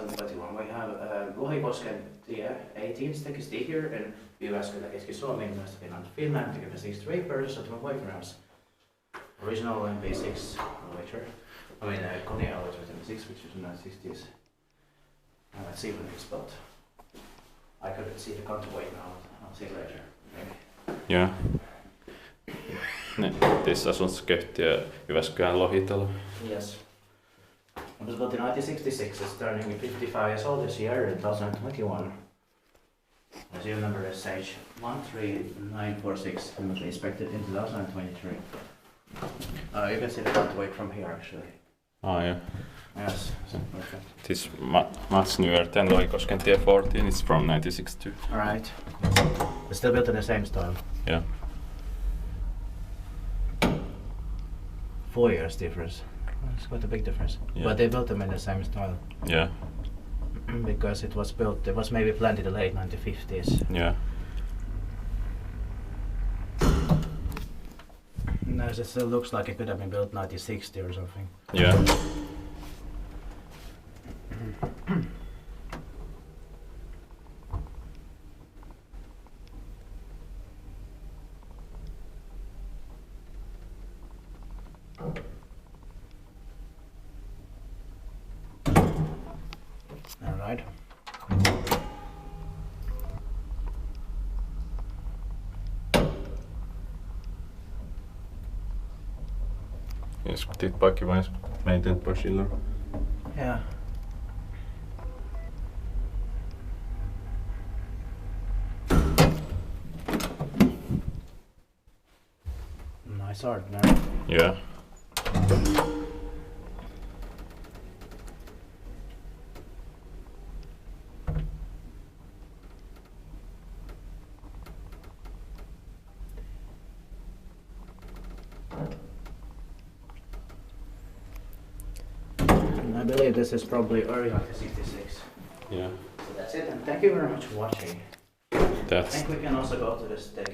2021. We have Lohikoskentie 18 sticky here in Jyväskylä, Keski-Suomi, Finland. Finland, taking the 6 drapers, so to my boyfriend's original MP6 elevator. I mean, Kone elevator 26, which is in the 60s. Let's see when it's built. I couldn't see the counterweight now. I'll see it later, maybe. Yeah. This Asuntoskeittiö Jyväskylän Lohitalo. Yes. It was built in 1966. It's turning 55 years old this year in 2021. As you remember, SH 13946 and was inspected in 2023. You can see the counterweight from here actually. Oh yeah. Yes, perfect. This much newer than Lohikoskentie 14. It's from 1962. Alright. It's still built in the same style. Yeah. 4 years difference. It's quite a big difference. Yeah. But they built them in the same style. Yeah. Because it was maybe planned in the late 1950s. Yeah. No, it still looks like it could have been built 1960 or something. Yeah. All right. Yes, dit pakje was maintained by Schiller. Yeah. Nice art, no? Yeah. I believe this is probably early 1966. Yeah. So that's it, and thank you very much for watching. I That's think we can also go to the stake.